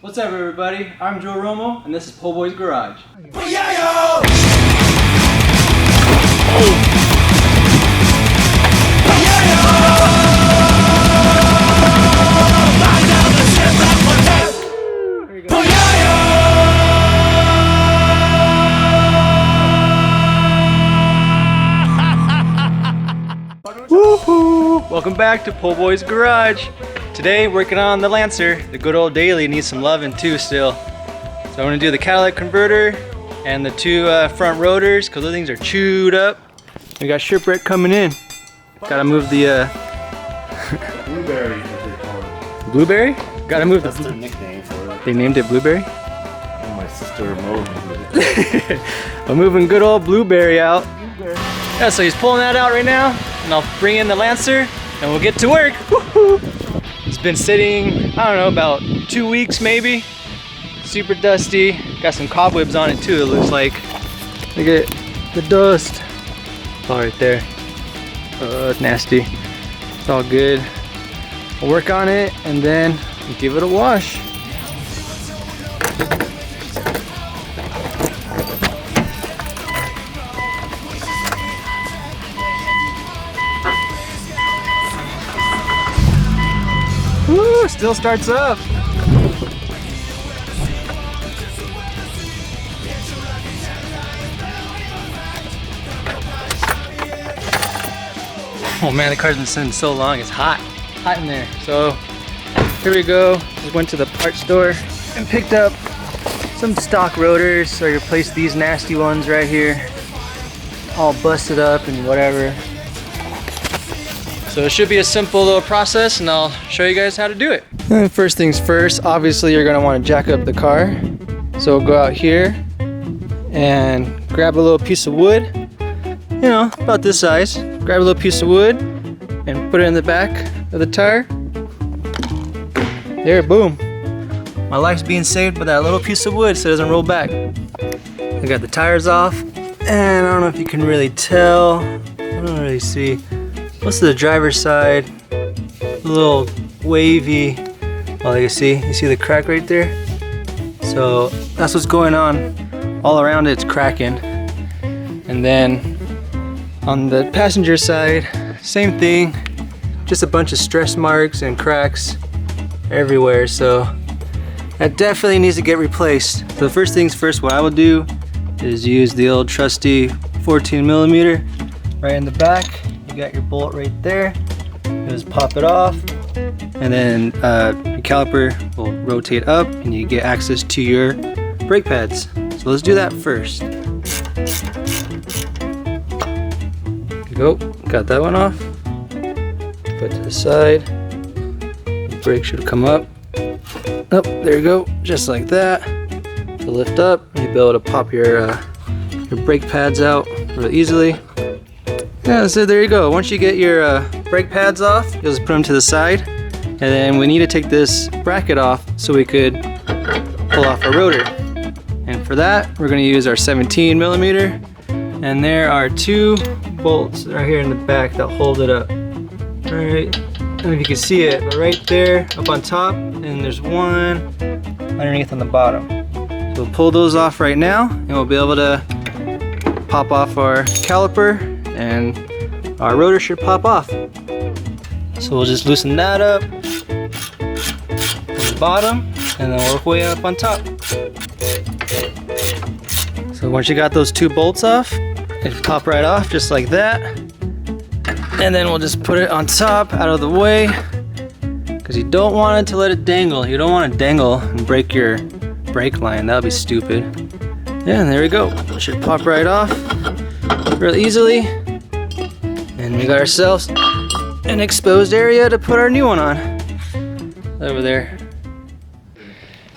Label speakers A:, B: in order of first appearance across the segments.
A: What's up, everybody? I'm Joe Romo, and this is POHBOYS Garage. Woohoo! Welcome back to POHBOYS Garage. Today, working on the Lancer. The good old daily needs some loving too still. So I'm gonna do the catalytic converter and the two front rotors because those things are chewed up. We got shipwreck coming in. Gotta move the
B: Blueberry, as they call it.
A: Blueberry? Gotta move
B: That's their nickname for it.
A: They named it Blueberry?
B: And my sister Mo.
A: I'm moving good old Blueberry out. Yeah, so he's pulling that out right now, and I'll bring in the Lancer, and we'll get to work. Woo-hoo. It's been sitting, I don't know, about 2 weeks maybe. Super dusty. Got some cobwebs on it too, it looks like. Look at the dust. It's all right there. It's nasty. It's all good. I'll work on it, and then give it a wash. Woo, still starts up. Oh man, the car's been sitting so long, it's hot. Hot in there. So here we go. We went to the parts store and picked up some stock rotors. So I replaced these nasty ones right here. All busted up and whatever. So it should be a simple little process, and I'll show you guys how to do it. And first things first, obviously you're gonna wanna jack up the car. So we'll go out here and grab a little piece of wood, you know, about this size. Grab a little piece of wood and put it in the back of the tire. There, boom. My life's being saved by that little piece of wood so it doesn't roll back. I got the tires off, and I don't know if you can really tell. I don't really see. Most of the driver's side, a little wavy. Well, you see the crack right there? So that's what's going on. All around it's cracking. And then on the passenger side, same thing. Just a bunch of stress marks and cracks everywhere. So that definitely needs to get replaced. So first things first, what I will do is use the old trusty 14mm right in the back. You got your bolt right there. Just pop it off, and then your caliper will rotate up and you get access to your brake pads. So let's do that first. There you go, got that one off. Put to the side. The brake should come up. Oh, there you go, just like that. To lift up, you'll be able to pop your brake pads out real easily. Yeah, so there you go. Once you get your brake pads off, you'll just put them to the side. And then we need to take this bracket off so we could pull off our rotor. And for that, we're gonna use our 17mm. And there are two bolts right here in the back that hold it up. All right, I don't know if you can see it, but right there, up on top, and there's one underneath on the bottom. So we'll pull those off right now, and we'll be able to pop off our caliper, and our rotor should pop off. So we'll just loosen that up on the bottom, and then work way up on top. So once you got those two bolts off, it pop right off just like that. And then we'll just put it on top, out of the way, because you don't want it to let it dangle. You don't want to dangle and break your brake line. That would be stupid. Yeah, and there we go. It should pop right off real easily. And we got ourselves an exposed area to put our new one on. Over there.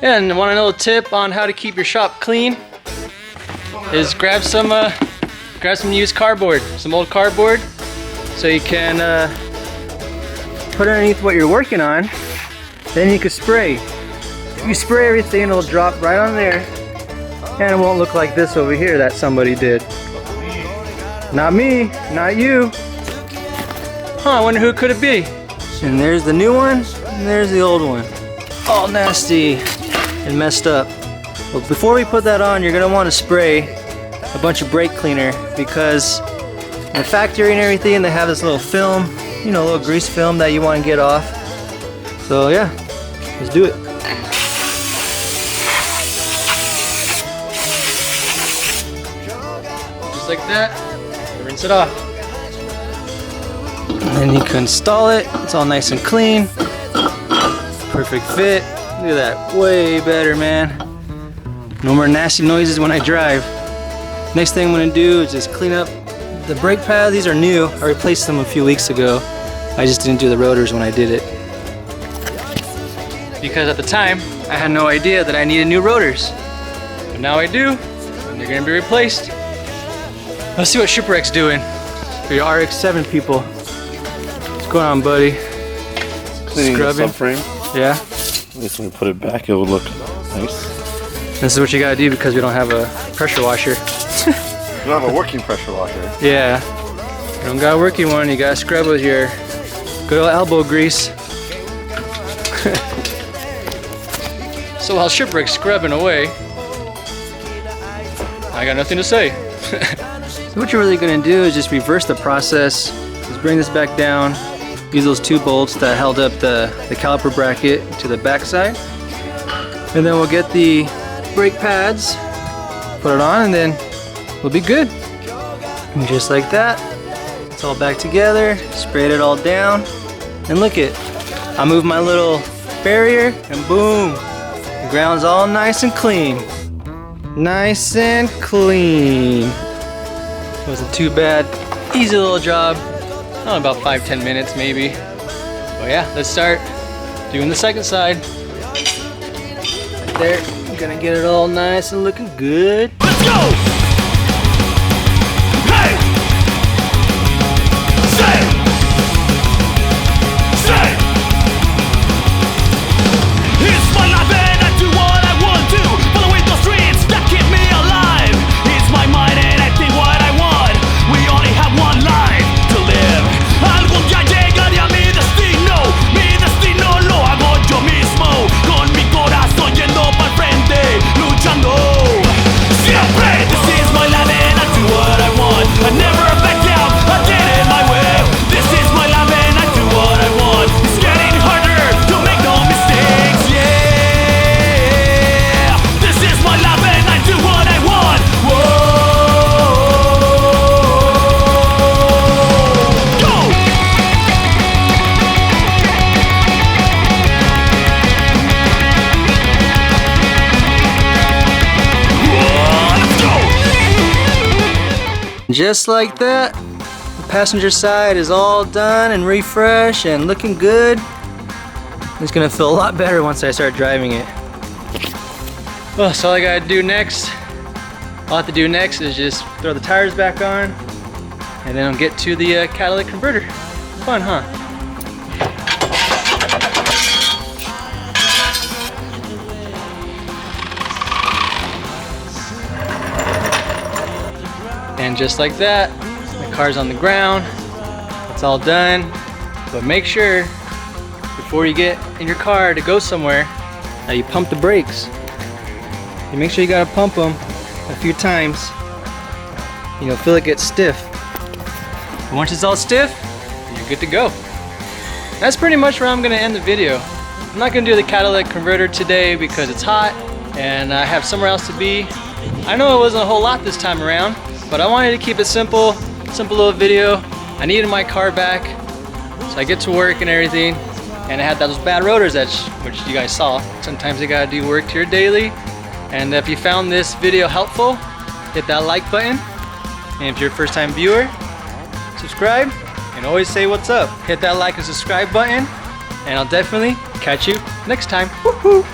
A: And want to know a tip on how to keep your shop clean? Is grab some used cardboard, some old cardboard, so you can put underneath what you're working on. Then you can spray. If you spray everything, it'll drop right on there, and it won't look like this over here that somebody did. Not me, not you. Huh, I wonder who could it be? And there's the new one, and there's the old one. All nasty. and messed up. But before we put that on, you're gonna want to spray a bunch of brake cleaner, because in the factory and everything, they have this little film, you know, a little grease film that you want to get off. So yeah, let's do it. Just like that, rinse it off. And then you can install it. It's all nice and clean. Perfect fit. Look at that, way better, man. No more nasty noises when I drive. Next thing I'm gonna do is just clean up the brake pads. These are new. I replaced them a few weeks ago. I just didn't do the rotors when I did it, because at the time I had no idea that I needed new rotors. But now I do, and they're gonna be replaced. Let's see what Shipwreck's doing for your RX-7 people. What's going on, buddy?
B: Cleaning the
A: Scrubbing.
B: subframe.
A: Yeah.
B: At least when we put it back, it will look nice.
A: This is what you gotta do because we don't have a pressure washer.
B: You don't have a working pressure washer.
A: Yeah. You don't got a working one, you gotta scrub with your good old elbow grease. So while Shipwreck's scrubbing away, I got nothing to say. So what you're really gonna do is just reverse the process. Just bring this back down. Use those 2 bolts that held up the caliper bracket to the back side. And then we'll get the brake pads, put it on, and then we'll be good. And just like that, it's all back together, sprayed it all down, and look it. I move my little barrier, and boom, the ground's all nice and clean. Nice and clean. It wasn't too bad. Easy little job. Oh, about 5-10 minutes maybe. But yeah, let's start doing the second side. Right there, I'm gonna get it all nice and looking good.
C: Let's go! Hey! Say! Say! It's my life and I do what I want to. Following the streets that keep me alive. It's my mind and I think what I want. We only have one life to live. Algún día llegaré a mi destino. Mi destino lo hago yo mismo. Con mi corazón yendo pa'l frente, luchando. Siempre, this is my life and I do what I want. I never back down, I did it my way. This is my life and I do what I want. It's getting harder to make no mistakes, yeah. This is my life and I do what I want. Whoa. Go!
A: Just like that, the passenger side is all done and refreshed and looking good. It's gonna feel a lot better once I start driving it. Oh, so all I gotta do next, all I have to do next is just throw the tires back on, and then I'll get to the catalytic converter. Fun, huh? And just like that, the car's on the ground. It's all done. But make sure, before you get in your car to go somewhere, that you pump the brakes. You make sure you gotta pump them a few times. You know, feel it get stiff. And once it's all stiff, you're good to go. That's pretty much where I'm gonna end the video. I'm not gonna do the catalytic converter today because it's hot and I have somewhere else to be. I know it wasn't a whole lot this time around, but I wanted to keep it simple little video. I needed my car back, so I get to work and everything, and I had those bad rotors which you guys saw. Sometimes you gotta do work here daily, and if you found this video helpful, hit that like button, and if you're a first time viewer, subscribe, and always say what's up. Hit that like and subscribe button, and I'll definitely catch you next time. Woohoo!